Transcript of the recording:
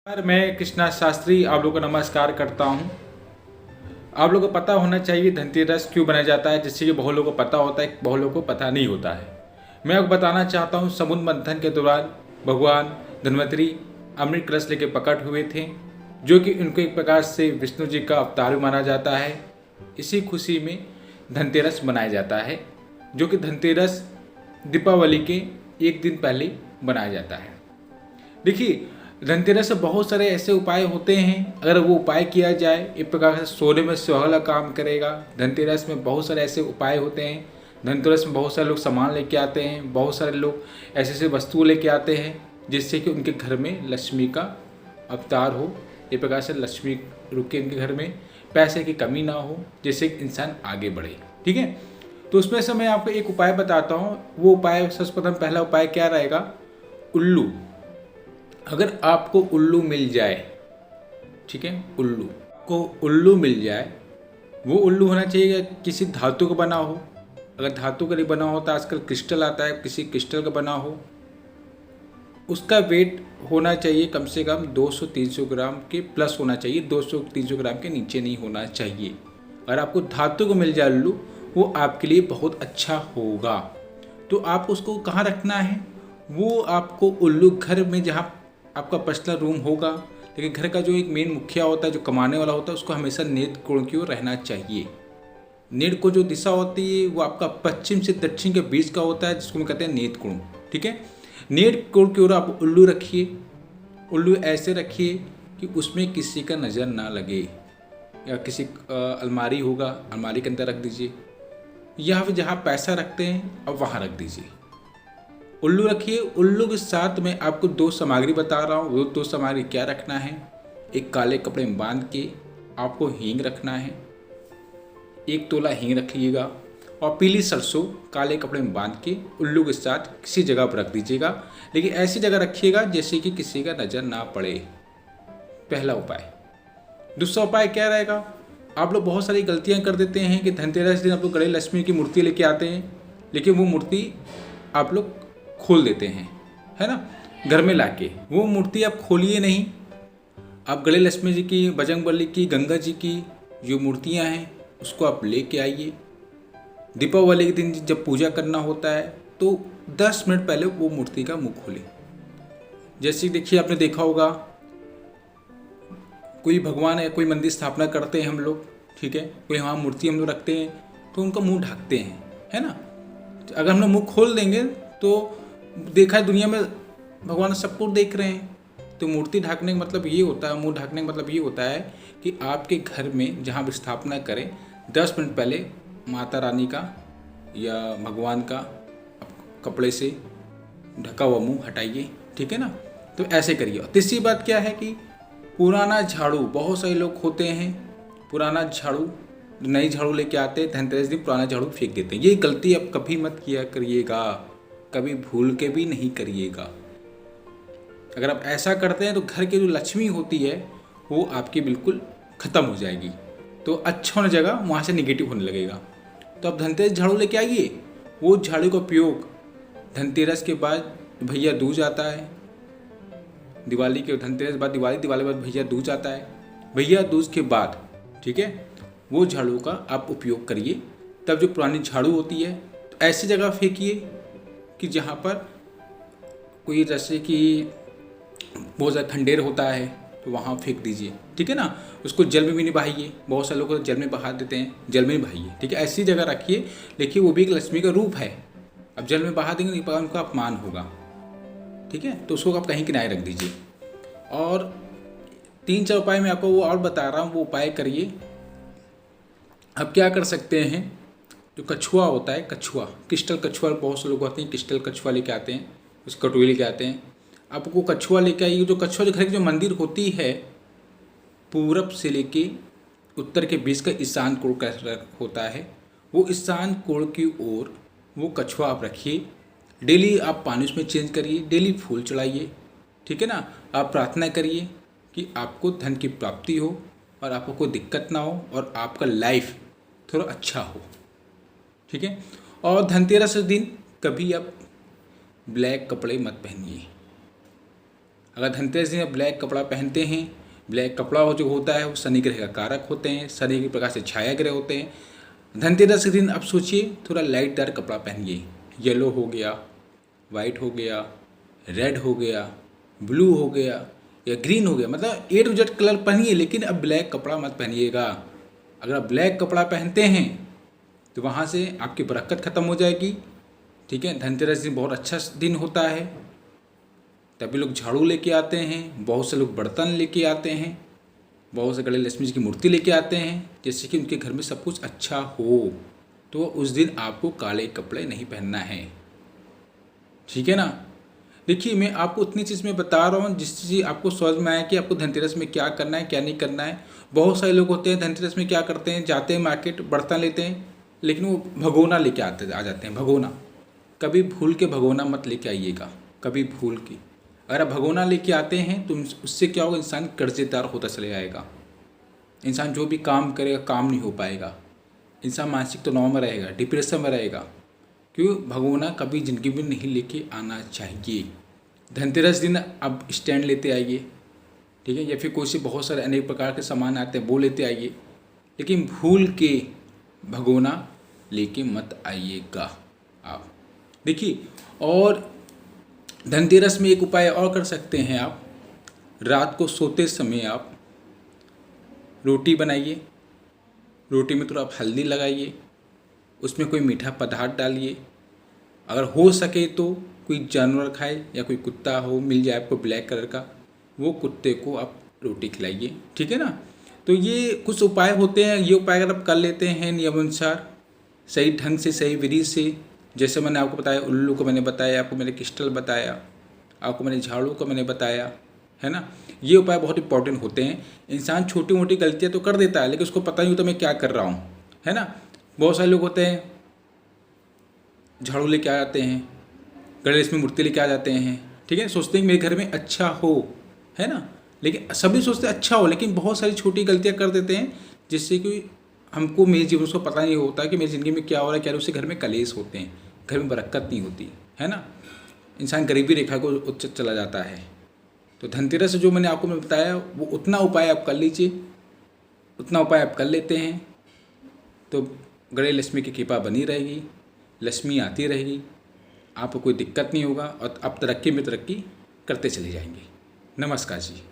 मैं कृष्णा शास्त्री आप लोगों को नमस्कार करता हूं। आप लोगों को पता होना चाहिए धनतेरस क्यों बनाया जाता है, जिससे कि बहुत लोगों को पता होता है, बहुत लोगों को पता नहीं होता है। मैं आपको बताना चाहता हूं, समुद्र मंथन के दौरान भगवान धन्वंतरि अमृत कलश लेके प्रकट हुए थे, जो कि उनको एक प्रकार से विष्णु जी का अवतार भी माना जाता है। इसी खुशी में धनतेरस मनाया जाता है, जो कि धनतेरस दीपावली के एक दिन पहले बनाया जाता है। देखिए, धनतेरस से बहुत सारे ऐसे उपाय होते हैं, अगर वो उपाय किया जाए एक प्रकार से सोने में सुहागा काम करेगा। धनतेरस में बहुत सारे ऐसे उपाय होते हैं। धनतेरस में बहुत सारे लोग सामान लेके आते हैं, बहुत सारे लोग ऐसे ऐसे वस्तु लेके आते हैं जिससे कि उनके घर में लक्ष्मी का अवतार हो, एक प्रकार से लक्ष्मी रुके उनके घर में, पैसे की कमी ना हो, जिससे कि इंसान आगे बढ़े। ठीक है, तो उसमें से मैं आपको एक उपाय बताता हूँ। वो उपाय सर्वप्रथम पहला उपाय क्या रहेगा, उल्लू। अगर आपको उल्लू मिल जाए, ठीक है, उल्लू को उल्लू मिल जाए, वो उल्लू होना चाहिए किसी धातु का बना हो। अगर धातु का नहीं बना हो तो आजकल क्रिस्टल आता है, किसी क्रिस्टल का बना हो। उसका वेट होना चाहिए कम से कम 200-300 ग्राम के प्लस होना चाहिए, 200-300 ग्राम के नीचे नहीं होना चाहिए। अगर आपको धातु को मिल जाए उल्लू, वो आपके लिए बहुत अच्छा होगा। तो आप उसको कहाँ रखना है, वो आपको उल्लू घर में जहाँ आपका पर्सनल रूम होगा, लेकिन घर का जो एक मेन मुखिया होता है, जो कमाने वाला होता है, उसको हमेशा नेत कोण की ओर रहना चाहिए। नेत को जो दिशा होती है वो आपका पश्चिम से दक्षिण के बीच का होता है, जिसको हम कहते हैं नेत कोण। ठीक है, नेत कोण की ओर आप उल्लू रखिए। उल्लू ऐसे रखिए कि उसमें किसी का नज़र ना लगे, या किसी अलमारी होगा, अलमारी के अंदर रख दीजिए, या फिर जहाँ पैसा रखते हैं अब वहाँ रख दीजिए। उल्लू रखिए। उल्लू के साथ में आपको 2 सामग्री बता रहा हूँ। वो 2 सामग्री क्या रखना है, एक काले कपड़े में बांध के आपको हींग रखना है, 1 तोला हींग रखिएगा, और पीली सरसों काले कपड़े में बांध के उल्लू के साथ किसी जगह पर रख दीजिएगा, लेकिन ऐसी जगह रखिएगा जैसे कि किसी का नज़र ना पड़े। पहला उपाय। दूसरा उपाय क्या रहेगा, आप लोग बहुत सारी गलतियाँ कर देते हैं कि धनतेरस दिन आप लोग गणेश लक्ष्मी की मूर्ति लेके आते हैं, लेकिन वो मूर्ति आप लोग खोल देते हैं, है ना, घर में लाके। वो मूर्ति आप खोलिए नहीं। आप गणेश लक्ष्मी जी की, बजरंगबली की, गंगा जी की जो मूर्तियां हैं उसको आप लेके आइए। दीपावली के दिन जब पूजा करना होता है तो 10 मिनट पहले वो मूर्ति का मुंह खोलें। जैसे देखिए, आपने देखा होगा कोई भगवान या कोई मंदिर स्थापना करते हैं हम लोग, ठीक है, कोई वहाँ मूर्ति हम लोग रखते हैं तो उनका मुँह ढकते हैं, है ना। अगर हम लोग मुँह खोल देंगे तो देखा है दुनिया में भगवान सबको देख रहे हैं। तो मूर्ति ढकने का मतलब ये होता है, मुंह ढकने का मतलब ये होता है कि आपके घर में जहाँ भी स्थापना करें 10 मिनट पहले माता रानी का या भगवान का कपड़े से ढका हुआ मुंह हटाइए। ठीक है ना, तो ऐसे करिए। तीसरी बात क्या है कि पुराना झाड़ू, बहुत सारे लोग होते हैं पुराना झाड़ू, नई झाड़ू लेके आते हैं, धनतेरस दिन पुराना झाड़ू फेंक देते हैं। ये गलती आप कभी मत किया करिएगा, कभी भूल के भी नहीं करिएगा। अगर आप ऐसा करते हैं तो घर की जो लक्ष्मी होती है वो आपकी बिल्कुल ख़त्म हो जाएगी, तो अच्छा होने जगह वहाँ से निगेटिव होने लगेगा। तो आप धनतेरस झाड़ू लेके आइए। वो झाड़ू का उपयोग धनतेरस के बाद भैया दूज आता है, दिवाली के धनतेरस बाद दिवाली, दिवाली बाद भैया दूज आता है, भैया दूज के बाद, ठीक है, वो झाड़ू का आप उपयोग करिए। तब जो पुरानी झाड़ू होती है तो ऐसी जगह फेंकिए कि जहाँ पर कोई, जैसे कि बहुत ज़्यादा ठंडेर होता है तो वहाँ फेंक दीजिए। ठीक है ना, उसको जल में भी नहीं बहाइए। बहुत सारे लोग जल में बहा देते हैं, जल में नहीं बहाइए। ठीक है, ऐसी जगह रखिए। देखिए, वो भी एक लक्ष्मी का रूप है। अब जल में बहा देंगे तो उनका अपमान होगा। ठीक है, तो उसको आप कहीं किनारे रख दीजिए। और 3-4 उपाय मैं आपको वो और बता रहा हूँ, वो उपाय करिए। अब क्या कर सकते हैं, जो कछुआ होता है, कछुआ, क्रिस्टल कछुआ, बहुत से लोग आते हैं क्रिस्टल कछुआ लेके आते हैं, उस कटोरी लेके आते हैं। आपको कछुआ लेके आइए। जो कछुआ, जो घर की जो मंदिर होती है, पूरब से लेके उत्तर के बीच का ईशान कोण का होता है, वो ईशान कोण की ओर वो कछुआ आप रखिए। डेली आप पानी उसमें चेंज करिए, डेली फूल चढ़ाइए। ठीक है ना, आप प्रार्थना करिए कि आपको धन की प्राप्ति हो और आपको कोई दिक्कत ना हो और आपका लाइफ थोड़ा अच्छा हो। ठीक है, और धनतेरस दिन कभी आप ब्लैक कपड़े मत पहनिए। अगर धनतेरस दिन आप ब्लैक कपड़ा पहनते हैं, ब्लैक कपड़ा जो होता है वो शनि ग्रह का कारक होते हैं, शनि के प्रकार से छाया ग्रह होते हैं। धनतेरस के दिन आप सोचिए थोड़ा लाइट डार्क कपड़ा पहनिए, येलो हो गया, वाइट हो गया, रेड हो गया, ब्लू हो गया या ग्रीन हो गया, मतलब A to Z कलर पहनिए, लेकिन अब ब्लैक कपड़ा मत पहनिएगा। अगर आप ब्लैक कपड़ा पहनते हैं तो वहाँ से आपकी बरकत ख़त्म हो जाएगी। ठीक है, धनतेरस दिन बहुत अच्छा दिन होता है। तभी लोग झाड़ू लेके आते हैं, बहुत से लोग बर्तन लेके आते हैं, बहुत से गणेश लक्ष्मी जी की मूर्ति लेके आते हैं, जिससे कि उनके घर में सब कुछ अच्छा हो। तो उस दिन आपको काले कपड़े नहीं पहनना है। ठीक है ना। देखिए, मैं आपको उतनी चीज़ में बता रहा हूँ जिस चीज़ आपको समझ में आए कि आपको धनतेरस में क्या करना है क्या नहीं करना है। बहुत सारे लोग होते हैं धनतेरस में क्या करते हैं, जाते हैं मार्केट, बर्तन लेते हैं, लेकिन वो भगोना लेके आ जाते हैं। भगोना कभी भूल के भगोना मत लेके आइएगा, कभी भूल के। अगर आप भगोना लेके आते हैं तो उससे क्या होगा, इंसान कर्जेदार होता चले जाएगा। इंसान जो भी काम करेगा काम नहीं हो पाएगा, इंसान मानसिक तनाव में रहेगा, डिप्रेशन में रहेगा। क्यों? भगोना कभी ज़िंदगी में नहीं लेके आना चाहिए। धनतेरस दिन आप स्टैंड लेते आइए, ठीक है, या फिर कोई से बहुत सारे अनेक प्रकार के सामान आते हैं वो लेते आइए, लेकिन भूल के भगोना लेके मत आइएगा आप। देखिए, और धनतेरस में एक उपाय और कर सकते हैं आप। रात को सोते समय आप रोटी बनाइए, रोटी में थोड़ा आप हल्दी लगाइए, उसमें कोई मीठा पदार्थ डालिए। अगर हो सके तो कोई जानवर खाए या कोई कुत्ता हो, मिल जाए आपको ब्लैक कलर का, वो कुत्ते को आप रोटी खिलाइए। ठीक है ना। तो ये कुछ उपाय होते हैं, ये उपाय अगर आप कर लेते हैं नियमानुसार, सही ढंग से, सही विधि से, जैसे मैंने आपको बताया उल्लू को मैंने बताया, आपको मैंने क्रिस्टल बताया, आपको मैंने झाड़ू को मैंने बताया, है ना। ये उपाय बहुत इंपॉर्टेंट होते हैं। इंसान छोटी मोटी गलतियाँ तो कर देता है, लेकिन उसको पता नहीं होता मैं क्या कर रहा हूँ, है ना। बहुत सारे लोग होते हैं झाड़ू लेके आ जाते हैं, गणेश में मूर्ति लेके आ जाते हैं, ठीक है, सोचते हैं मेरे घर में अच्छा हो, है ना। लेकिन सभी सोचते हैं अच्छा हो, लेकिन बहुत सारी छोटी गलतियाँ कर देते हैं, जिससे कि हमको मेरे जीवन को पता नहीं होता कि मेरी ज़िंदगी में क्या हो रहा है, क्या उससे घर में कलेश होते हैं, घर में बरकत नहीं होती, है ना। इंसान गरीबी रेखा को उच्च चला जाता है। तो धनतेरस से जो मैंने आपको बताया वो उतना उपाय आप कर लीजिए, उतना उपाय आप कर लेते हैं तो गणेश लक्ष्मी की कृपा बनी रहेगी, लक्ष्मी आती रहेगी, आपको कोई दिक्कत नहीं होगा और आप तरक्की में तरक्की करते चले जाएंगे। नमस्कार जी।